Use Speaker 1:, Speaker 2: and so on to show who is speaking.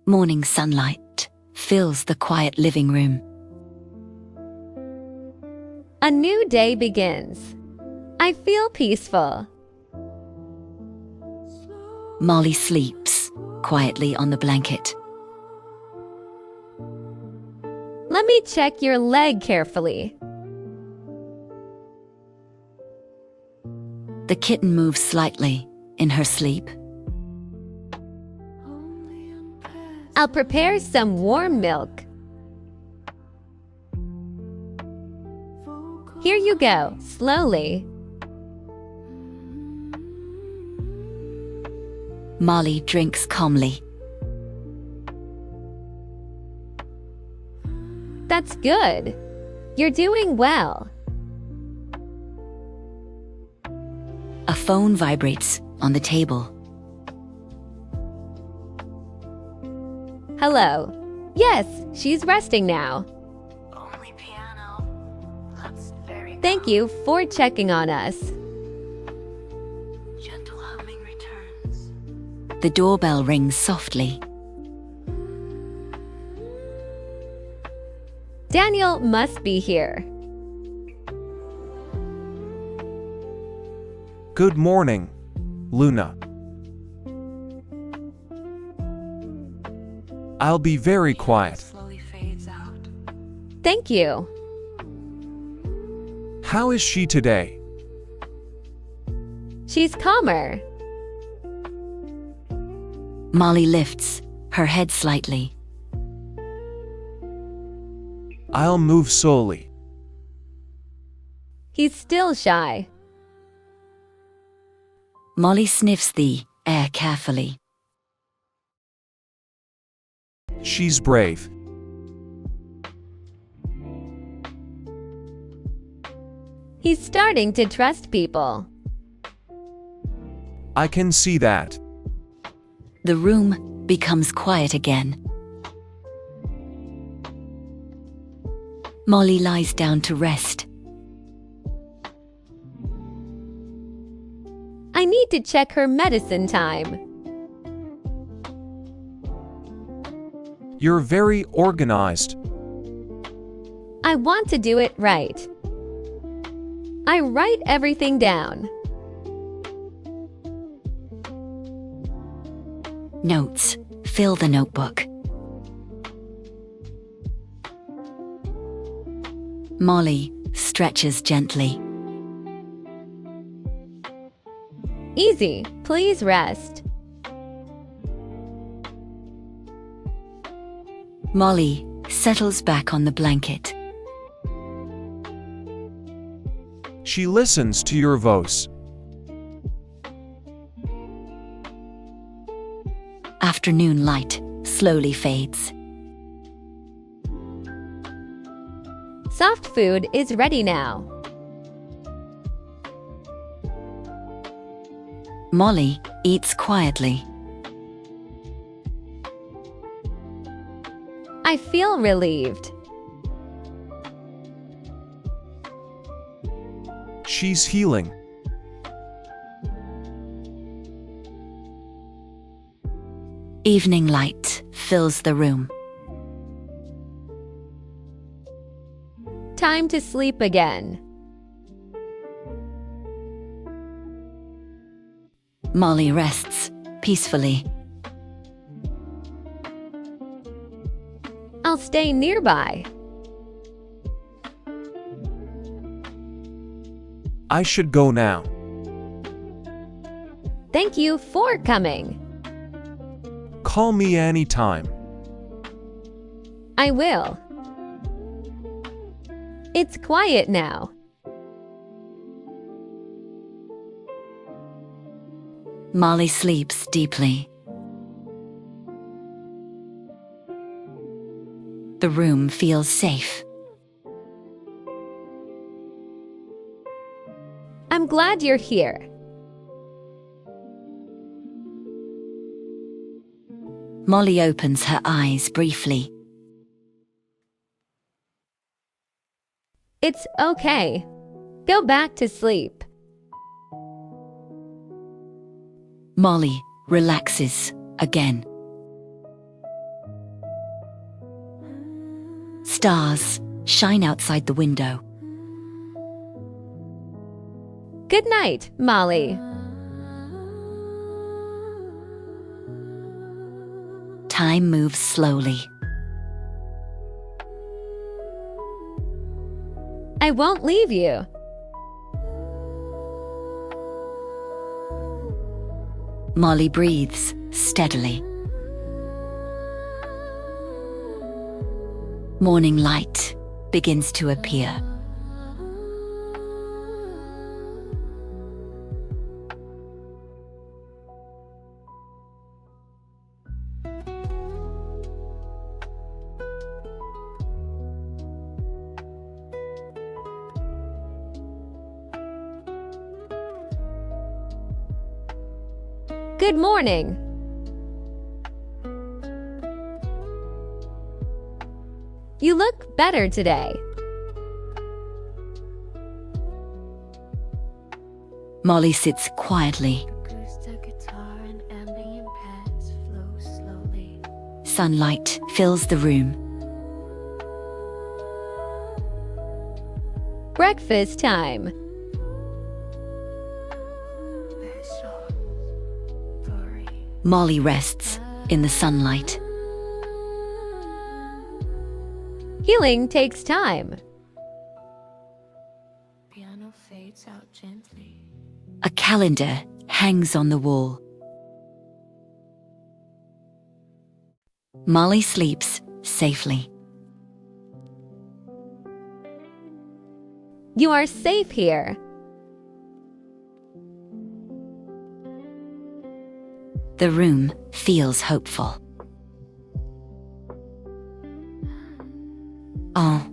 Speaker 1: Morning sunlight fills the quiet living room.
Speaker 2: A new day begins. I feel peaceful.
Speaker 1: Molly sleeps quietly on the blanket.
Speaker 2: Let me check your leg carefully.
Speaker 1: The kitten moves slightly in her sleep.
Speaker 2: I'll prepare some warm milk. Here you go, slowly.
Speaker 1: Molly drinks calmly.
Speaker 2: That's good. You're doing well.
Speaker 1: A phone vibrates on the table.
Speaker 2: Hello. Yes, she's resting now.
Speaker 3: Only piano. That's very
Speaker 2: Thank you for checking on us.
Speaker 3: gentle humming returns.
Speaker 1: The doorbell rings softly.
Speaker 2: Daniel must be here.
Speaker 4: Good morning, Luna. I'll be very quiet.
Speaker 3: Slowly fades out.
Speaker 2: Thank you.
Speaker 4: How is she today?
Speaker 2: She's calmer.
Speaker 1: Molly lifts her head slightly.
Speaker 4: I'll move slowly.
Speaker 2: He's still shy.
Speaker 1: Molly sniffs the air carefully.
Speaker 4: She's brave.
Speaker 2: He's starting to trust people.
Speaker 4: I can see that.
Speaker 1: The room becomes quiet again. Molly lies down to rest.
Speaker 2: I need to check her medicine time.
Speaker 4: You're very organized.
Speaker 2: I want to do it right. I write everything down.
Speaker 1: Notes fill the notebook. Molly stretches gently.
Speaker 2: Easy, please rest.
Speaker 1: Molly settles back on the blanket.
Speaker 4: She listens to your voice.
Speaker 1: Afternoon light slowly fades.
Speaker 2: Soft food is ready now.
Speaker 1: Molly eats quietly.
Speaker 2: I feel relieved.
Speaker 4: She's healing.
Speaker 1: Evening light fills the room.
Speaker 2: Time to sleep again.
Speaker 1: Molly rests peacefully.
Speaker 2: I'll stay nearby.
Speaker 4: I should go now.
Speaker 2: Thank you for coming.
Speaker 4: Call me anytime.
Speaker 2: I will. It's quiet now.
Speaker 1: Molly sleeps deeply. The room feels safe.
Speaker 2: I'm glad you're here.
Speaker 1: Molly opens her eyes briefly.
Speaker 2: It's okay. Go back to sleep.
Speaker 1: Molly relaxes again. Stars shine outside the window.
Speaker 2: Good night, Molly.
Speaker 1: Time moves slowly.
Speaker 2: I won't leave you.
Speaker 1: Molly breathes steadily. Morning light begins to appear.
Speaker 2: Good morning. You look better today.
Speaker 1: Molly sits quietly.
Speaker 3: Acoustic guitar and ambient pads flow slowly.
Speaker 1: Sunlight fills the room.
Speaker 2: Breakfast time.
Speaker 3: Special. Furry.
Speaker 1: Molly rests in the sunlight.
Speaker 2: Healing takes time.
Speaker 3: Piano fades out gently.
Speaker 1: A calendar hangs on the wall. Molly sleeps safely.
Speaker 2: You are safe here.
Speaker 1: The room feels hopeful. Oh,